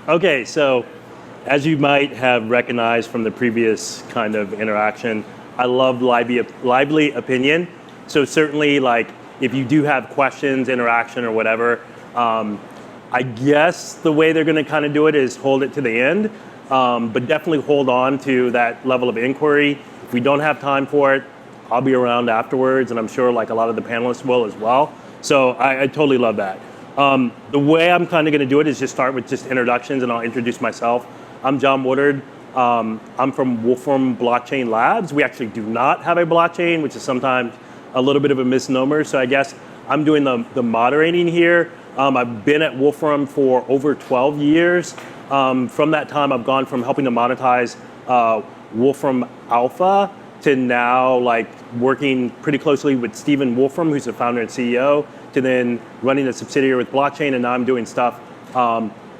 Okay, so as you might have recognized from the previous kind of interaction, I love lively opinion. So certainly, like, if you do have questions, interaction, or whatever, I guess the way they're going to kind of do it is hold it to the end, but definitely hold on to that level of inquiry. If we don't have time for it, I'll be around afterwards, and I'm sure like a lot of the panelists will as well. So I totally love that. The way I'm kind of going to do it is just start with just introductions, and I'll introduce myself. I'm John Woodard. I'm from Wolfram Blockchain Labs. We actually do not have a blockchain, which is sometimes a little bit of a misnomer. So I guess I'm doing the moderating here. I've been at Wolfram for over 12 years. From that time, I've gone from helping to monetize Wolfram Alpha to now like working pretty closely with Stephen Wolfram, who's the founder and CEO, to then running a subsidiary with blockchain, and now I'm doing stuff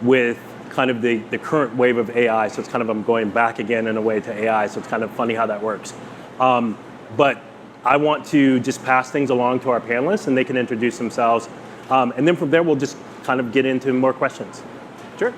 with kind of the current wave of AI. So it's kind of, I'm going back again in a way to AI, so it's kind of funny how that works. But I want to just pass things along to our panelists, and they can introduce themselves. And then from there, we'll just kind of get into more questions. Sure.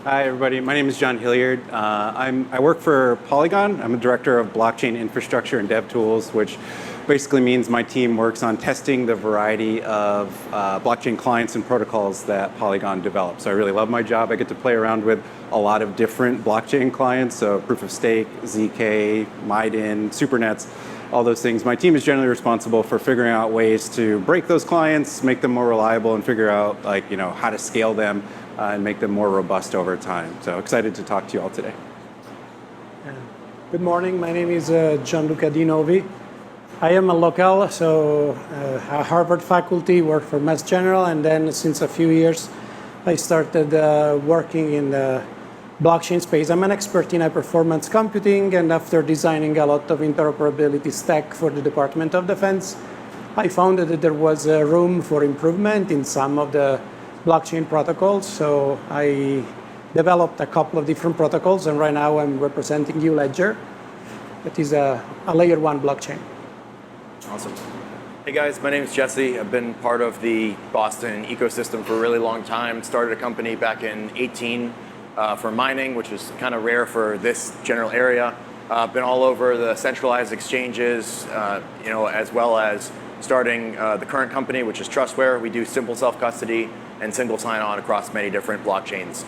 Hi, everybody. My name is John Hilliard. I work for Polygon. I'm a director of blockchain infrastructure and dev tools, which basically means my team works on testing the variety of blockchain clients and protocols that Polygon develops. So I really love my job. I get to play around with a lot of different blockchain clients, so proof of stake, ZK, MIDIN, Supernets, all those things. My team is generally responsible for figuring out ways to break those clients, make them more reliable, and figure out how to scale them and make them more robust over time. So excited to talk to you all today. Good morning. My name is Gianluca Novi. I am a local, so a Harvard faculty, work for Mass General, and then since a few years, I started working in the blockchain space. I'm an expert in high-performance computing, and after designing a lot of interoperability stack for the Department of Defense, I found that there was room for improvement in some of the blockchain protocols. So I developed a couple of different protocols, and right now I'm representing ULedger. That is a layer 1 blockchain. Awesome. Hey guys, my name is Jesse. I've been part of the Boston ecosystem for a really long time. Started a company back in 2018 for mining, which is kind of rare for this general area. Been all over the centralized exchanges, as well as starting the current company, which is Trustware. We do simple self-custody and single sign-on across many different blockchains.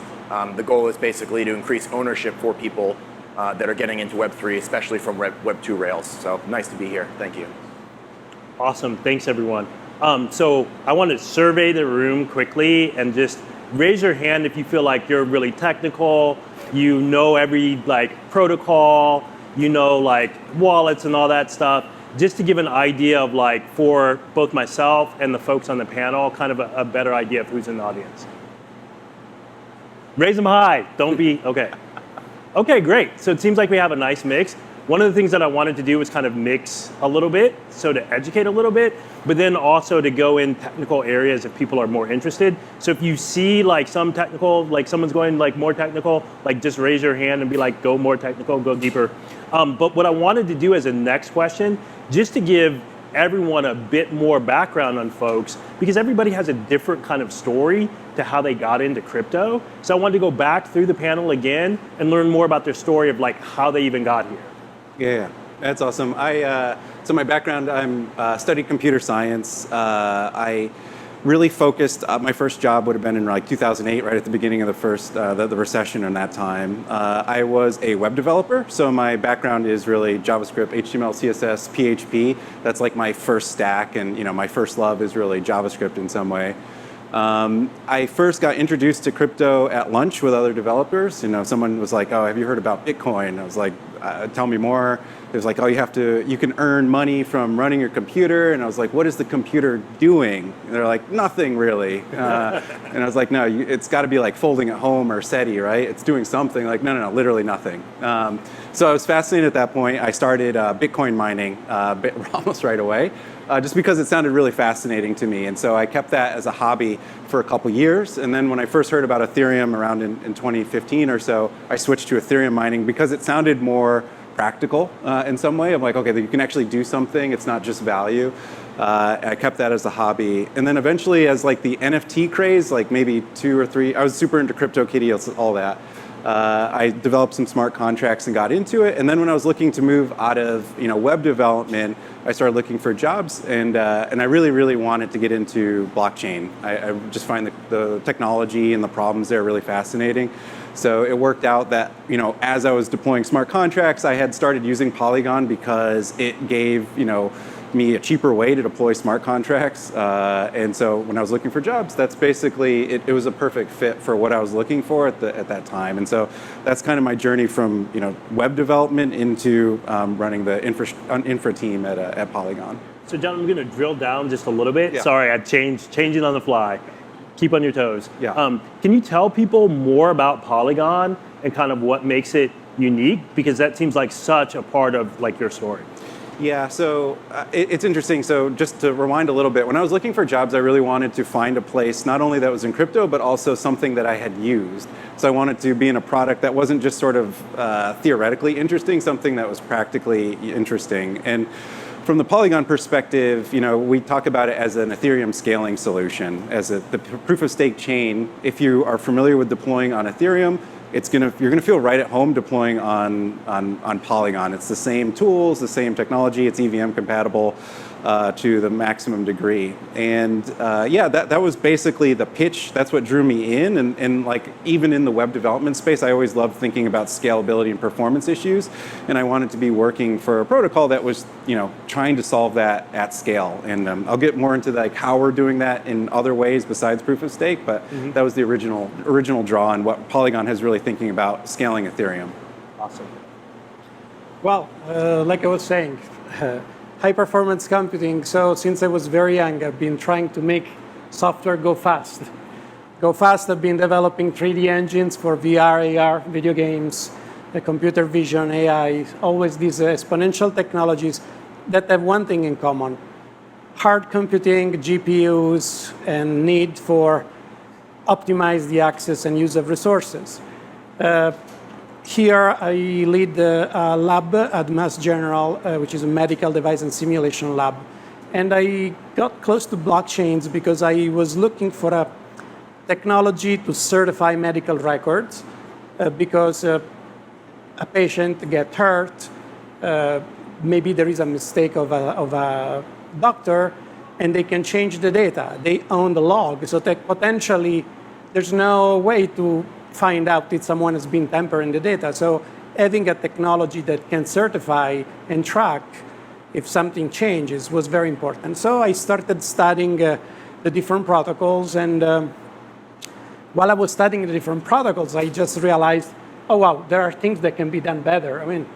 The goal is basically to increase ownership for people that are getting into Web3, especially from Web 2 rails. So nice to be here. Thank you. Awesome. Thanks, everyone. So I want to survey the room quickly and just raise your hand if you feel like you're really technical, you know every protocol, you know wallets and all that stuff, just to give an idea of for both myself and the folks on the panel, kind of a better idea of who's in the audience. Raise them high. Don't be, okay. Okay, great. So it seems like we have a nice mix. One of the things that I wanted to do was kind of mix a little bit, so to educate a little bit, but then also to go in technical areas if people are more interested. So if you see some technical, someone's going more technical, just raise your hand and be go more technical, go deeper. But what I wanted to do as a next question, just to give everyone a bit more background on folks, because everybody has a different kind of story to how they got into crypto. So I wanted to go back through the panel again and learn more about their story of how they even got here. Yeah, that's awesome. So my background, I'm studied computer science. I really focused, my first job would have been in 2008, right at the beginning of the recession in that time. I was a web developer, so my background is really JavaScript, HTML, CSS, PHP. That's my first stack, and my first love is really JavaScript in some way. I first got introduced to crypto at lunch with other developers. Someone was like, "Oh, have you heard about Bitcoin?" I was like, "Tell me more." It was like, "Oh, you can earn money from running your computer." And I was like, "What is the computer doing?" And they're like, "Nothing really." And I was like, "No, it's got to be folding at home or SETI, right? It's doing something." No, literally nothing. So I was fascinated at that point. I started Bitcoin mining almost right away. Just because it sounded really fascinating to me. And so I kept that as a hobby for a couple years. And then when I first heard about Ethereum around in 2015 or so, I switched to Ethereum mining because it sounded more practical in some way. I'm like, okay, you can actually do something. It's not just value. I kept that as a hobby. And then eventually as like the NFT craze, like maybe 2 or 3, I was super into CryptoKitties, all that. I developed some smart contracts and got into it. And then when I was looking to move out of web development, I started looking for jobs, and I really, really wanted to get into blockchain. I just find the technology and the problems there really fascinating. So it worked out that as I was deploying smart contracts, I had started using Polygon because it gave me a cheaper way to deploy smart contracts. And so when I was looking for jobs, that's basically, it was a perfect fit for what I was looking for at that time. And so that's kind of my journey from web development into running the infra team at Polygon. So John, I'm going to drill down just a little bit. Yeah. Sorry, I changing on the fly. Keep on your toes. Yeah. Can you tell people more about Polygon and kind of what makes it unique? Because that seems like such a part of like your story. Yeah, so it's interesting. So just to rewind a little bit, when I was looking for jobs, I really wanted to find a place not only that was in crypto, but also something that I had used. So I wanted to be in a product that wasn't just sort of theoretically interesting, something that was practically interesting. And from the Polygon perspective, we talk about it as an Ethereum scaling solution, as the proof of stake chain. If you are familiar with deploying on Ethereum, you're gonna feel right at home deploying on Polygon. It's the same tools, the same technology. It's EVM compatible to the maximum degree. And that was basically the pitch. That's what drew me in. And like even in the web development space, I always loved thinking about scalability and performance issues. And I wanted to be working for a protocol that was trying to solve that at scale. And I'll get more into like how we're doing that in other ways besides proof of stake. But that was the original draw on what Polygon has really thinking about scaling Ethereum. Awesome. Well, like I was saying, high performance computing. So since I was very young, I've been trying to make software go fast. I've been developing 3D engines for VR, AR, video games, computer vision, AI, always these exponential technologies that have one thing in common: hard computing, GPUs, and need for optimize the access and use of resources. Here I lead the lab at Mass General, which is a medical device and simulation lab. And I got close to blockchains because I was looking for a technology to certify medical records because a patient gets hurt, maybe there is a mistake of a doctor, and they can change the data. They own the log, so that potentially there's no way to find out if someone has been tampering the data. So having a technology that can certify and track if something changes was very important. So I started studying the different protocols, and while I was studying the different protocols, I just realized, oh wow, there are things that can be done better. I mean,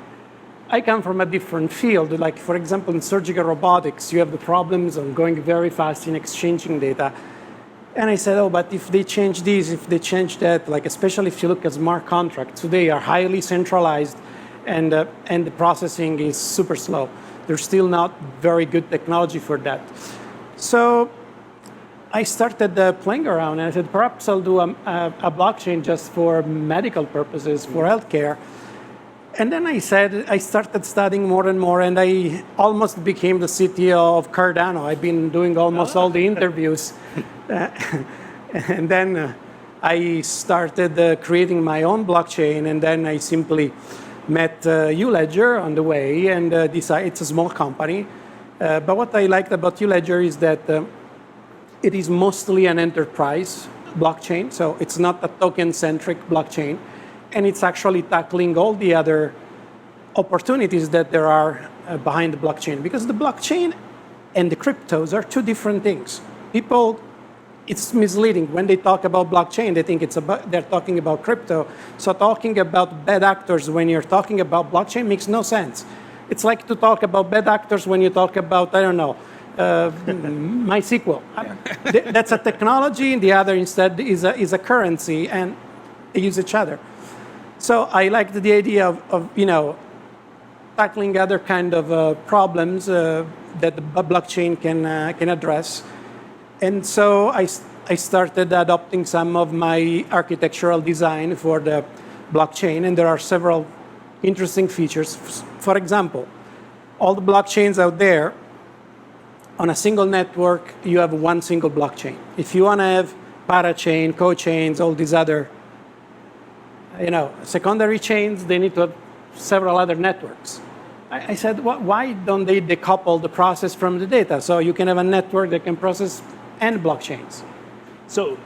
I come from a different field. Like, for example, in surgical robotics, you have the problems of going very fast in exchanging data. And I said, oh, but if they change this, if they change that, like especially if you look at smart contracts, today are highly centralized, and the processing is super slow. There's still not very good technology for that. So I started playing around, and I said, perhaps I'll do a blockchain just for medical purposes, for healthcare. And then I started studying more and more, and I almost became the CTO of Cardano. I've been doing almost all the interviews. And then I started creating my own blockchain, and then I simply met ULedger on the way, and decided it's a small company. But what I liked about ULedger is that it is mostly an enterprise blockchain, so it's not a token-centric blockchain. And it's actually tackling all the other opportunities that there are behind the blockchain. Because the blockchain and the cryptos are two different things. People, it's misleading. When they talk about blockchain, they think they're talking about crypto. So talking about bad actors when you're talking about blockchain makes no sense. It's like to talk about bad actors when you talk about, I don't know, MySQL. Yeah. That's a technology, and the other instead is a currency, and they use each other. So I liked the idea of tackling other kind of problems that the blockchain can address. And so I started adopting some of my architectural design for the blockchain, and there are several interesting features. For example, all the blockchains out there on a single network, you have one single blockchain. If you want to have parachain, co-chains, all these other secondary chains, they need to have several other networks. I said, why don't they decouple the process from the data? So you can have a network that can process and blockchains. So,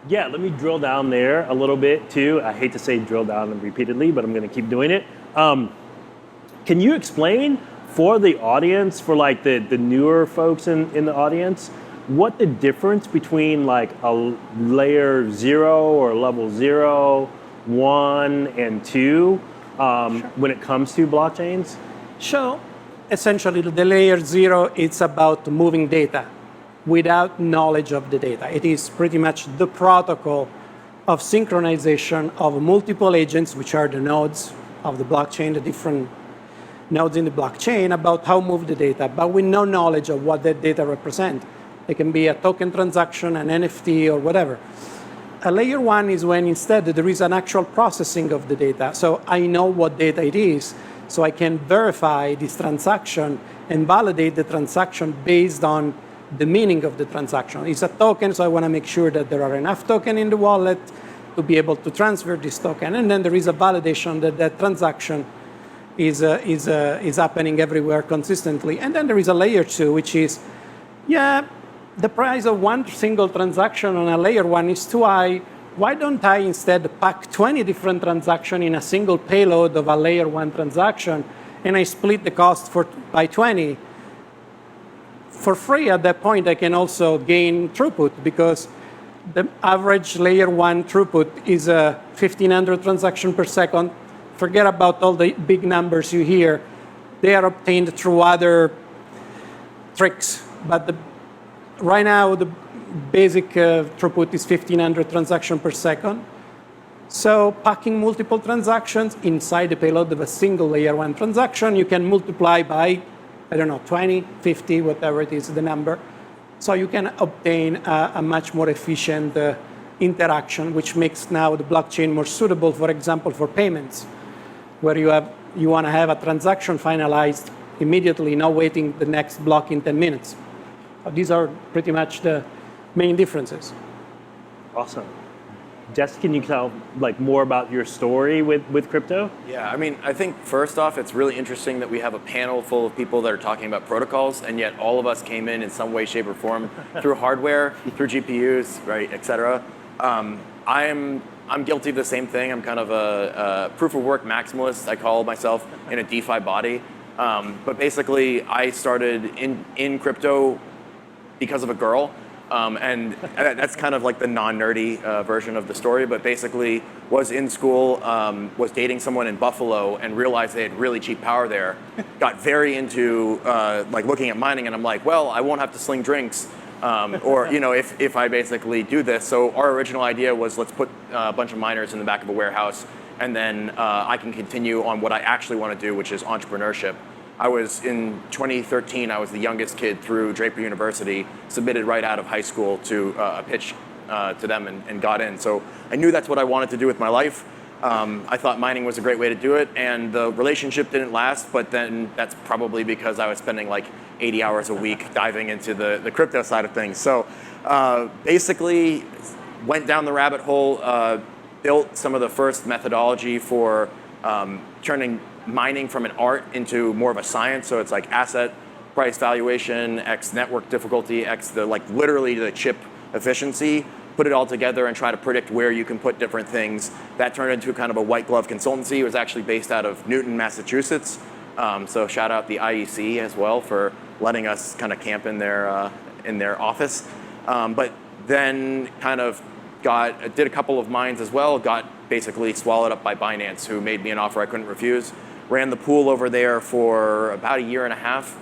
yeah, let me drill down there a little bit too. I hate to say drill down repeatedly, but I'm going to keep doing it. Can you explain for the audience, for like the newer folks in the audience, what the difference between like a layer 0 or level 0, 1, and 2 when it comes to blockchains? So essentially, the layer 0, it's about moving data without knowledge of the data. It is pretty much the protocol of synchronization of multiple agents, which are the nodes of the blockchain, the different nodes in the blockchain, about how to move the data, but with no knowledge of what that data represent. It can be a token transaction, an NFT, or whatever. A layer 1 is when instead there is an actual processing of the data. So I know what data it is, so I can verify this transaction and validate the transaction based on the meaning of the transaction. It's a token, so I want to make sure that there are enough tokens in the wallet to be able to transfer this token. And then there is a validation that that transaction is happening everywhere consistently. And then there is a layer 2, which is, the price of one single transaction on a layer 1 is too high. Why don't I instead pack 20 different transactions in a single payload of a layer 1 transaction, and I split the cost by 20? For free, at that point, I can also gain throughput, because the average layer 1 throughput is 1,500 transactions per second. Forget about all the big numbers you hear. They are obtained through other tricks. But right now, the basic throughput is 1,500 transactions per second. So packing multiple transactions inside the payload of a single layer 1 transaction, you can multiply by, 20, 50, whatever it is, the number. So you can obtain a much more efficient interaction, which makes now the blockchain more suitable, for example, for payments, where you want to have a transaction finalized immediately, not waiting the next block in 10 minutes. These are pretty much the main differences. Awesome. Jess, can you tell more about your story with crypto? Yeah, I mean, I think first off, it's really interesting that we have a panel full of people that are talking about protocols, and yet all of us came in some way, shape, or form through hardware, through GPUs, right, et cetera. I'm guilty of the same thing. I'm kind of a proof of work maximalist. I call myself in a DeFi body. But basically, I started in crypto because of a girl. And that's kind of like the non-nerdy version of the story, but basically was in school, was dating someone in Buffalo and realized they had really cheap power there. Got very into looking at mining, and I'm like, well, I won't have to sling drinks, or if I basically do this. So our original idea was, let's put a bunch of miners in the back of a warehouse, and then I can continue on what I actually want to do, which is entrepreneurship. In 2013, I was the youngest kid through Draper University, submitted right out of high school to a pitch to them and got in. So I knew that's what I wanted to do with my life. I thought mining was a great way to do it, and the relationship didn't last, but then that's probably because I was spending 80 hours a week diving into the crypto side of things. So basically went down the rabbit hole, built some of the first methodology for turning mining from an art into more of a science. So it's asset price valuation, X network difficulty, X literally the chip efficiency, put it all together and try to predict where you can put different things. That turned into kind of a white glove consultancy. It was actually based out of Newton, Massachusetts. So shout out the IEC as well for letting us kind of camp in their office. But then kind of did a couple of mines as well, got basically swallowed up by Binance, who made me an offer I couldn't refuse. Ran the pool over there for about a year and a half.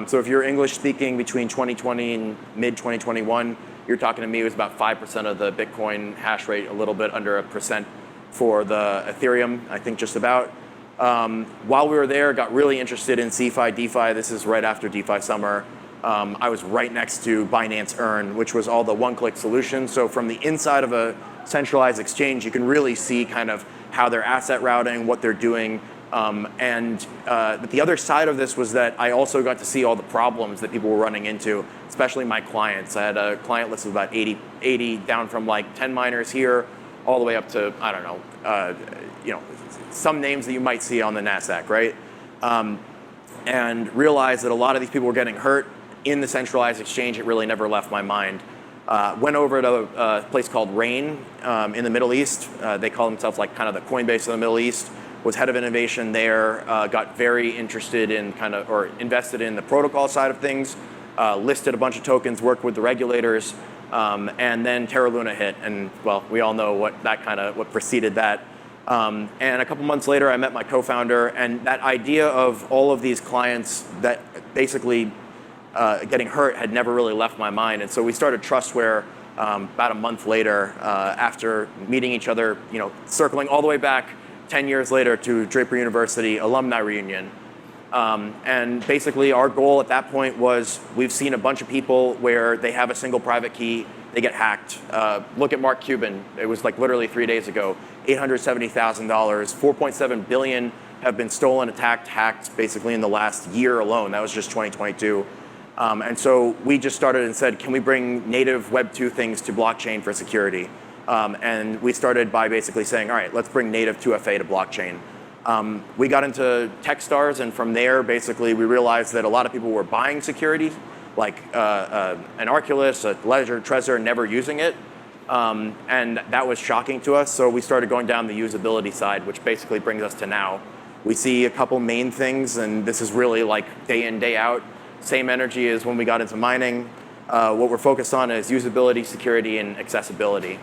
So if you're English speaking between 2020 and mid 2021, you're talking to me, it was about 5% of the Bitcoin hash rate, a little bit under 1% for the Ethereum, I think just about. While we were there, got really interested in CeFi, DeFi. This is right after DeFi summer. I was right next to Binance Earn, which was all the one-click solutions. So from the inside of a centralized exchange, you can really see kind of how they're asset routing, what they're doing, But the other side of this was that I also got to see all the problems that people were running into, especially my clients. I had a client list of about 80 down from like 10 miners here, all the way up to, I don't know, some names that you might see on the NASDAQ, right? And realized that a lot of these people were getting hurt in the centralized exchange. It really never left my mind. Went over to a place called Rain in the Middle East. They call themselves like kind of the Coinbase of the Middle East. Was head of innovation there, got very interested in or invested in the protocol side of things, listed a bunch of tokens, worked with the regulators, and then Terra Luna hit, and well, we all know what preceded that. And a couple months later, I met my co-founder, and that idea of all of these clients that basically getting hurt had never really left my mind, and so we started Trustware about a month later after meeting each other, circling all the way back 10 years later to Draper University alumni reunion. And basically our goal at that point was, we've seen a bunch of people where they have a single private key, they get hacked. Look at Mark Cuban, it was like literally 3 days ago, $870,000, 4.7 billion have been stolen, attacked, hacked basically in the last year alone. That was just 2022. And so we just started and said, can we bring native Web 2 things to blockchain for security? And we started by basically saying, all right, let's bring native 2FA to blockchain. We got into Techstars, and from there, basically, we realized that a lot of people were buying security, like an Arculus, a Ledger, Trezor, never using it. And that was shocking to us, so we started going down the usability side, which basically brings us to now. We see a couple main things, and this is really like day in, day out. Same energy as when we got into mining. What we're focused on is usability, security, and accessibility.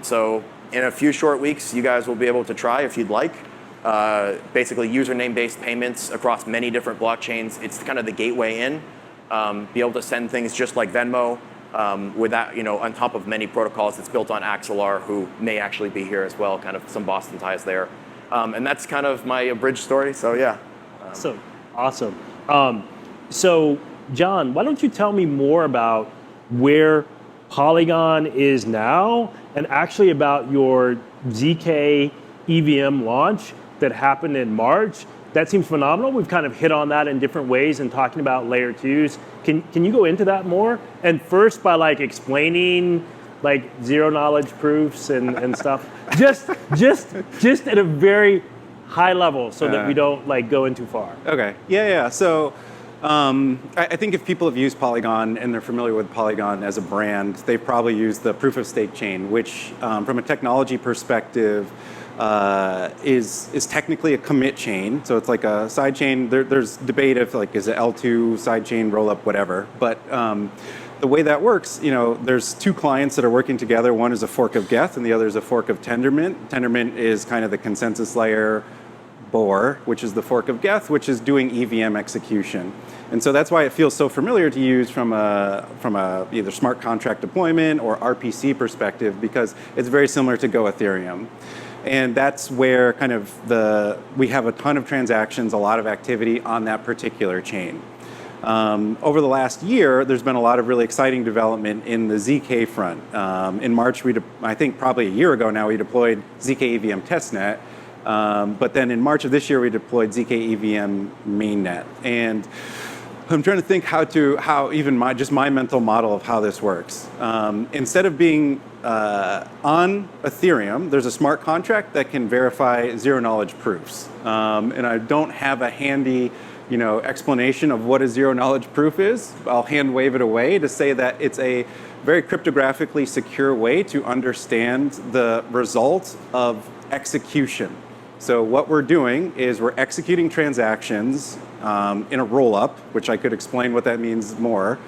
So in a few short weeks, you guys will be able to try, if you'd like, basically username-based payments across many different blockchains. It's kind of the gateway in. Be able to send things just like Venmo with that, on top of many protocols. It's built on Axelar, who may actually be here as well, kind of some Boston ties there. And that's kind of my abridged story, so yeah. Awesome. So, John, why don't you tell me more about where Polygon is now, and actually about your ZK EVM launch that happened in March. That seems phenomenal. We've kind of hit on that in different ways in talking about layer twos. Can you go into that more? And first by explaining zero knowledge proofs and stuff, just at a very high level, so that we don't go in too far. Okay. Yeah. So I think if people have used Polygon and they're familiar with Polygon as a brand, they've probably used the proof of stake chain, which from a technology perspective is technically a commit chain. So it's like a side chain. There's debate if is it L2, side chain, roll up, whatever. But the way that works, there's two clients that are working together. One is a fork of Geth and the other is a fork of Tendermint. Tendermint is kind of the consensus layer. Bor, which is the fork of Geth, which is doing EVM execution. And so that's why it feels so familiar to use from a either smart contract deployment or RPC perspective, because it's very similar to Go Ethereum. And that's where we have a ton of transactions, a lot of activity on that particular chain. Over the last year, there's been a lot of really exciting development in the ZK front. In March, I think probably a year ago now, we deployed ZK EVM testnet. But then in March of this year, we deployed ZK EVM mainnet. And I'm trying to think how even my mental model of how this works. Instead of being on Ethereum, there's a smart contract that can verify zero knowledge proofs. And I don't have a handy explanation of what a zero knowledge proof is. I'll hand wave it away to say that it's a very cryptographically secure way to understand the result of execution. So what we're doing is we're executing transactions in a roll-up, which I could explain what that means more,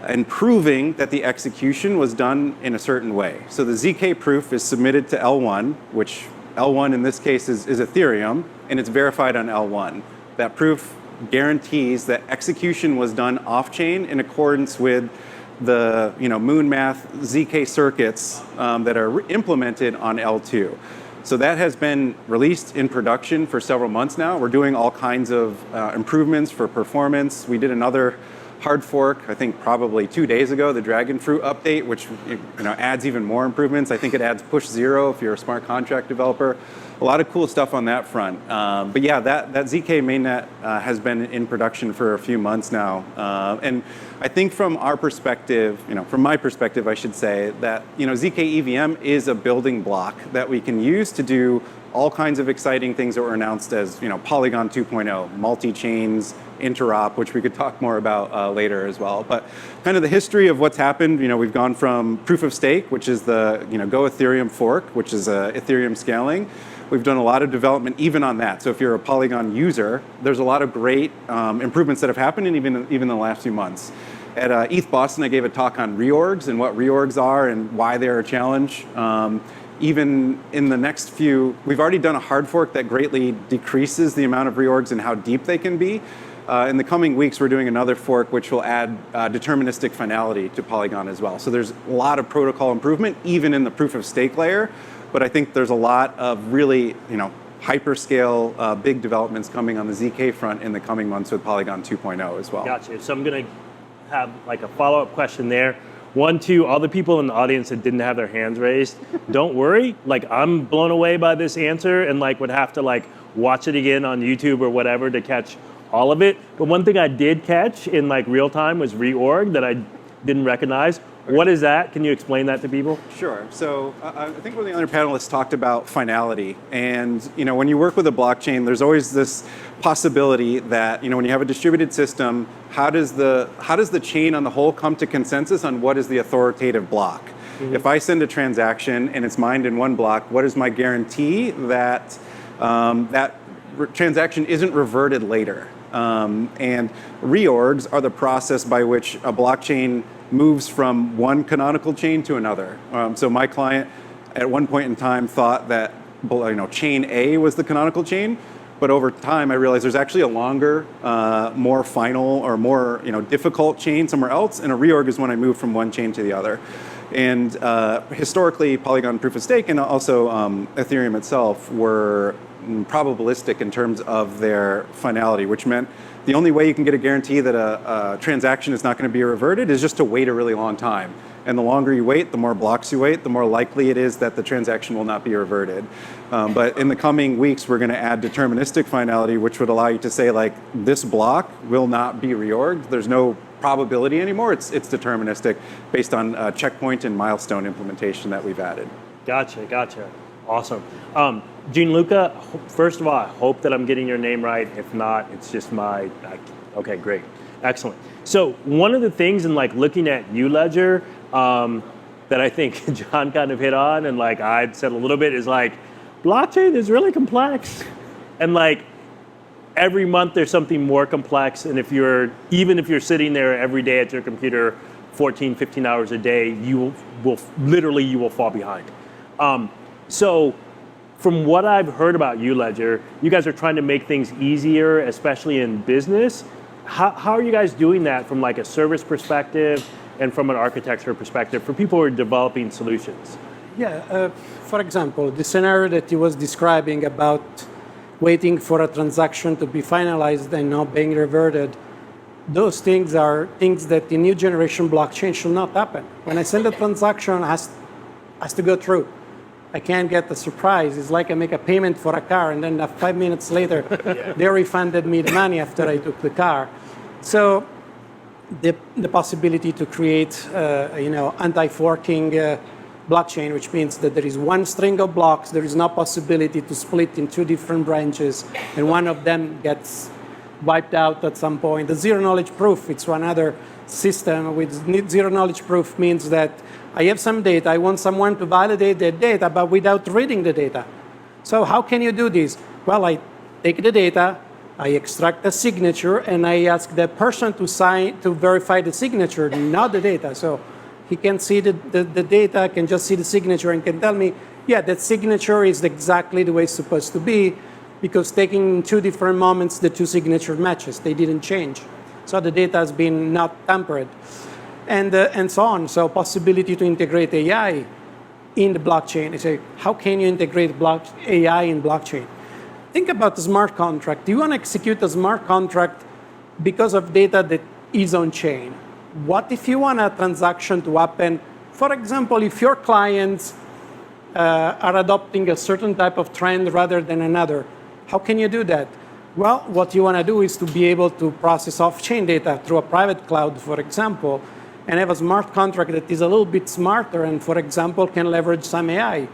and proving that the execution was done in a certain way. So the ZK proof is submitted to L1, which L1 in this case is Ethereum, and it's verified on L1. That proof guarantees that execution was done off-chain in accordance with the moon math ZK circuits that are implemented on L2. So that has been released in production for several months now. We're doing all kinds of improvements for performance. We did another hard fork, I think probably 2 days ago, the Dragon Fruit update, which adds even more improvements. I think it adds push 0 if you're a smart contract developer. A lot of cool stuff on that front. But yeah, that ZK mainnet has been in production for a few months now. And I think from our perspective, from my perspective, I should say, that ZK EVM is a building block that we can use to do all kinds of exciting things that were announced as Polygon 2.0, multi-chains, interop, which we could talk more about later as well. But kind of the history of what's happened, we've gone from proof of stake, which is the Go Ethereum fork, which is Ethereum scaling. We've done a lot of development even on that. So if you're a Polygon user, there's a lot of great improvements that have happened, and even in the last few months. At ETH Boston, I gave a talk on reorgs and what reorgs are and why they're a challenge. Even in the next few, we've already done a hard fork that greatly decreases the amount of reorgs and how deep they can be. In the coming weeks, we're doing another fork which will add deterministic finality to Polygon as well. So there's a lot of protocol improvement, even in the proof of stake layer. But I think there's a lot of really, hyperscale big developments coming on the ZK front in the coming months with Polygon 2.0 as well. Gotcha. So I'm going to have like a follow-up question there. 1, 2, all the people in the audience that didn't have their hands raised, don't worry. Like, I'm blown away by this answer and would have to watch it again on YouTube or whatever to catch all of it. But one thing I did catch in real time was reorg that I didn't recognize. What is that? Can you explain that to people? Sure. So I think one of the other panelists talked about finality. And when you work with a blockchain, there's always this possibility that when you have a distributed system, how does the chain on the whole come to consensus on what is the authoritative block? Mm-hmm. If I send a transaction and it's mined in one block, what is my guarantee that that transaction isn't reverted later? And reorgs are the process by which a blockchain moves from one canonical chain to another. So my client at one point in time thought that chain A was the canonical chain, but over time I realized there's actually a longer, more final or more difficult chain somewhere else, and a reorg is when I move from one chain to the other. And historically, Polygon proof of stake and also Ethereum itself were probabilistic in terms of their finality, which meant the only way you can get a guarantee that a transaction is not going to be reverted is just to wait a really long time. And the longer you wait, the more blocks you wait, the more likely it is that the transaction will not be reverted. But in the coming weeks, we're going to add deterministic finality, which would allow you to say, this block will not be reorged. There's no probability anymore. It's deterministic based on checkpoint and milestone implementation that we've added. Gotcha. Awesome. Gianluca, first of all, I hope that I'm getting your name right. If not, it's just okay, great. Excellent. So one of the things in looking at ULedger that I think John kind of hit on and I said a little bit is blockchain is really complex. And every month there's something more complex. And even if you're sitting there every day at your computer 14, 15 hours a day, you will fall behind. So from what I've heard about ULedger, you guys are trying to make things easier, especially in business. How are you guys doing that from a service perspective and from an architecture perspective for people who are developing solutions? Yeah, for example, the scenario that he was describing about waiting for a transaction to be finalized and not being reverted, those things are things that in new generation blockchain should not happen. When I send a transaction, it has to go through. I can't get the surprise. It's like I make a payment for a car and then 5 minutes later, they refunded me the money after I took the car. So the possibility to create, anti-forking blockchain, which means that there is one string of blocks, there is no possibility to split in 2 different branches, and one of them gets wiped out at some point. The zero-knowledge proof, it's one other system with zero-knowledge proof means that I have some data, I want someone to validate that data, but without reading the data. So how can you do this? Well, I take the data, I extract a signature, and I ask the person to verify the signature, not the data. So he can see the data, can just see the signature, and can tell me, yeah, that signature is exactly the way it's supposed to be, because taking 2 different moments, the 2 signature matches, they didn't change. So the data has been not tampered, and so on. So possibility to integrate AI in the blockchain. I say, how can you integrate AI in blockchain? Think about the smart contract. Do you want to execute a smart contract because of data that is on chain. What if you want a transaction to happen? For example, if your clients are adopting a certain type of trend rather than another, how can you do that? Well, what you want to do is to be able to process off-chain data through a private cloud, for example, and have a smart contract that is a little bit smarter and, for example, can leverage some AI.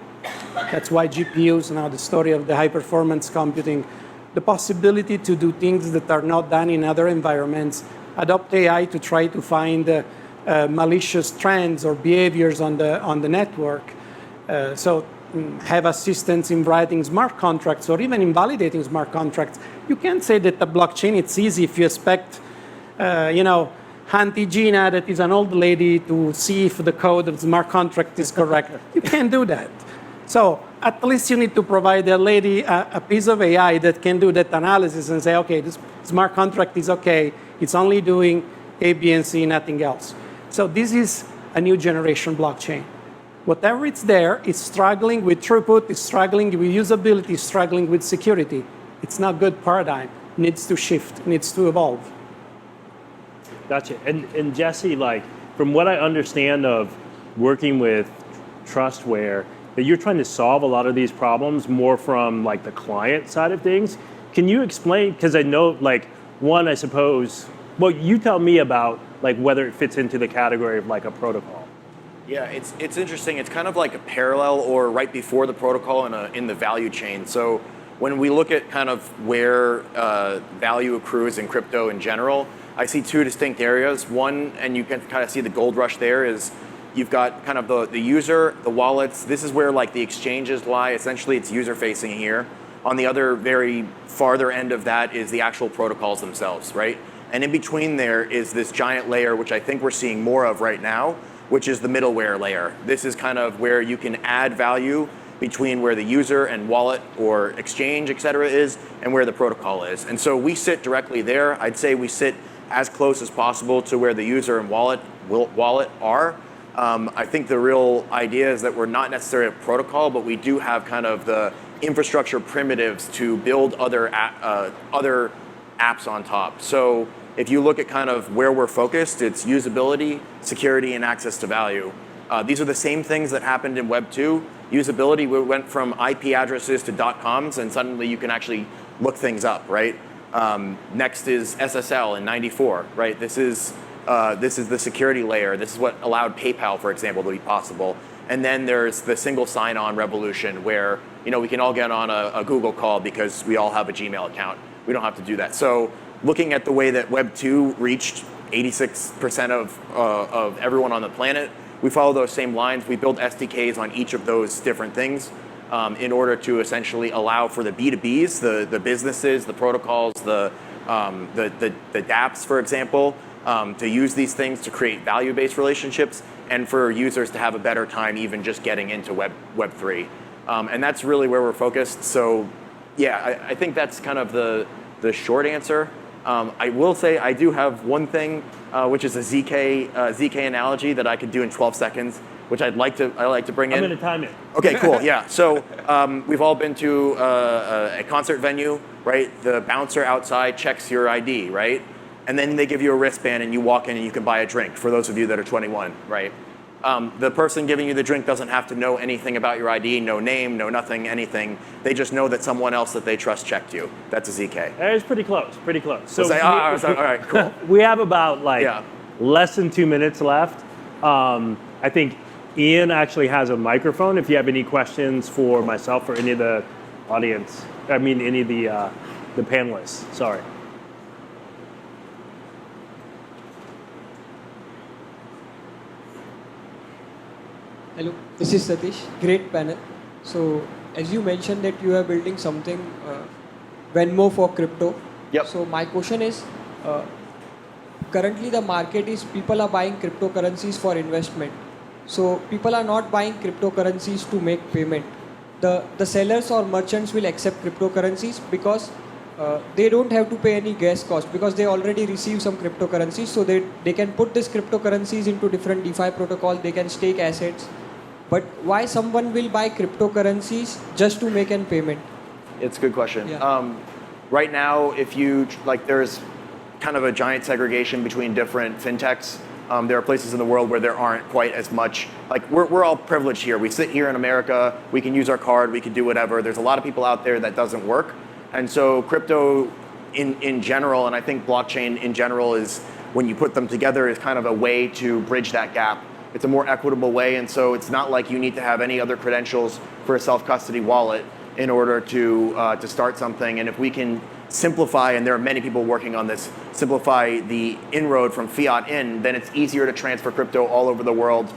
That's why GPUs, now the story of the high-performance computing, the possibility to do things that are not done in other environments, adopt AI to try to find malicious trends or behaviors on the network. So have assistance in writing smart contracts or even in validating smart contracts. You can't say that the blockchain, it's easy if you expect, Auntie Gina, that is an old lady, to see if the code of the smart contract is correct. You can't do that. So at least you need to provide a lady a piece of AI that can do that analysis and say, okay, this smart contract is okay. It's only doing A, B, and C, nothing else. So this is a new generation blockchain. Whatever it's there, it's struggling with throughput, it's struggling with usability, it's struggling with security. It's not a good paradigm. It needs to shift, it needs to evolve. Gotcha. And Jesse, like, from what I understand of working with Trustware, that you're trying to solve a lot of these problems more from like the client side of things. Can you explain, because I know, like, one, I suppose, well, you tell me about like whether it fits into the category of like a protocol. Yeah, it's interesting. It's kind of like a parallel or right before the protocol in the value chain. So when we look at kind of where value accrues in crypto in general, I see two distinct areas. One, and you can kind of see the gold rush there, is you've got kind of the user, the wallets. This is where like the exchanges lie. Essentially, it's user facing here. On the other very farther end of that is the actual protocols themselves, right? And in between there is this giant layer, which I think we're seeing more of right now, which is the middleware layer. This is kind of where you can add value between where the user and wallet or exchange, et cetera, is and where the protocol is. And so we sit directly there. I'd say we sit as close as possible to where the user and wallet are. I think the real idea is that we're not necessarily a protocol, but we do have kind of the infrastructure primitives to build other apps on top. So if you look at kind of where we're focused, it's usability, security, and access to value. These are the same things that happened in Web 2. Usability, we went from IP addresses to .coms, and suddenly you can actually look things up, right? Next is SSL in '94, right? This is the security layer. This is what allowed PayPal, for example, to be possible. And then there's the single sign-on revolution where we can all get on a Google call because we all have a Gmail account. We don't have to do that. So looking at the way that Web 2 reached 86% of everyone on the planet, we follow those same lines. We build SDKs on each of those different things in order to essentially allow for the B2Bs, the businesses, the protocols, the dApps, for example, to use these things to create value-based relationships, and for users to have a better time even just getting into Web 3. And that's really where we're focused. So yeah, I think that's kind of the short answer. I will say I do have one thing, which is a ZK analogy that I could do in 12 seconds, which I like to bring in. I'm going to time it. Okay, cool. Yeah. So we've all been to a concert venue, right? The bouncer outside checks your ID, right? And then they give you a wristband, and you walk in and you can buy a drink. For those of you that are 21, right? The person giving you the drink doesn't have to know anything about your ID, no name, no nothing, anything. They just know that someone else that they trust checked you. That's a ZK. It's pretty close, pretty close. So all right, cool. We have about less than 2 minutes left. I think Ian actually has a microphone. If you have any questions for myself or any of the audience, any of the panelists, sorry. Hello, this is Satish. Great panel. So, as you mentioned that you are building something, Venmo for crypto. Yep. So, my question is, currently the market is people are buying cryptocurrencies for investment. So, people are not buying cryptocurrencies to make payment. The sellers or merchants will accept cryptocurrencies because they don't have to pay any gas cost because they already receive some cryptocurrencies. So, they can put these cryptocurrencies into different DeFi protocol. They can stake assets. But why someone will buy cryptocurrencies just to make an payment? It's a good question. Yeah. Right now, if you there's kind of a giant segregation between different fintechs. There are places in the world where there aren't quite as much. Like we're all privileged here. We sit here in America. We can use our card. We can do whatever. There's a lot of people out there that doesn't work. And so crypto in general, and I think blockchain in general is, when you put them together, is kind of a way to bridge that gap. It's a more equitable way, and so it's not like you need to have any other credentials for a self-custody wallet in order to start something. And if we can simplify, and there are many people working on this, simplify the inroad from fiat in, then it's easier to transfer crypto all over the world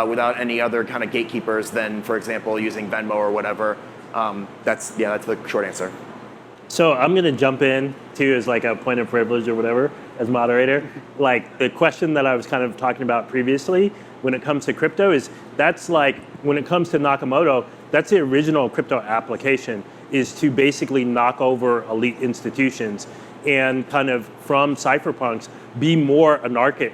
without any other kind of gatekeepers than, for example, using Venmo or whatever. That's the short answer. So I'm going to jump in too as like a point of privilege or whatever as moderator. Like the question that I was kind of talking about previously when it comes to crypto is, that's like, when it comes to Nakamoto, that's the original crypto application, is to basically knock over elite institutions and kind of, from cypherpunks, be more anarchic.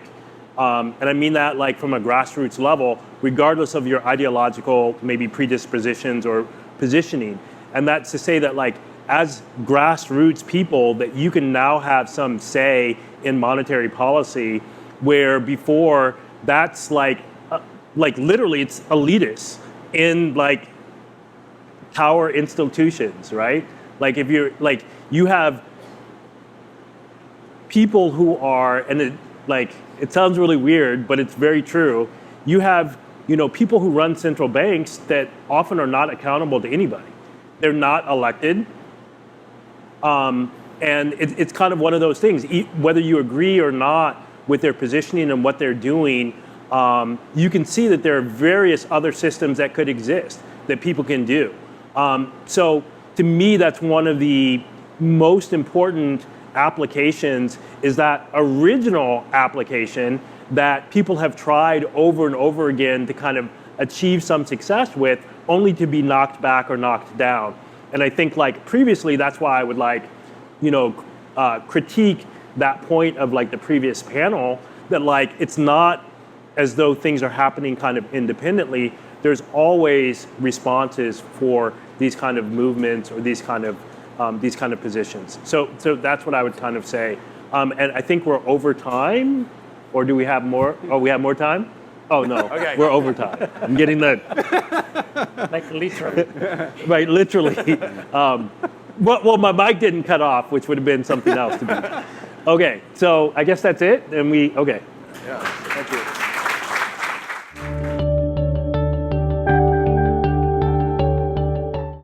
And I mean that like from a grassroots level, regardless of your ideological maybe predispositions or positioning. And that's to say that like, as grassroots people, that you can now have some say in monetary policy, where before that's like literally it's elitist in like power institutions, right? Like if you're like, you have people who are, and it sounds really weird, but it's very true. You have, people who run central banks that often are not accountable to anybody. They're not elected. And it's kind of one of those things, whether you agree or not with their positioning and what they're doing, you can see that there are various other systems that could exist that people can do. So to me, that's one of the most important applications, is that original application that people have tried over and over again to kind of achieve some success with, only to be knocked back or knocked down. And I think like previously, that's why I would like, critique that point of like the previous panel, that like, it's not as though things are happening kind of independently. There's always responses for these kind of movements or these kind of positions. So that's what I would kind of say. And I think we're over time, or do we have more? Oh, we have more time? Oh no, okay. We're over time. I'm getting the Like literally. right, literally. Well, my mic didn't cut off, which would have been something else to be. Okay, so I guess that's it. And okay.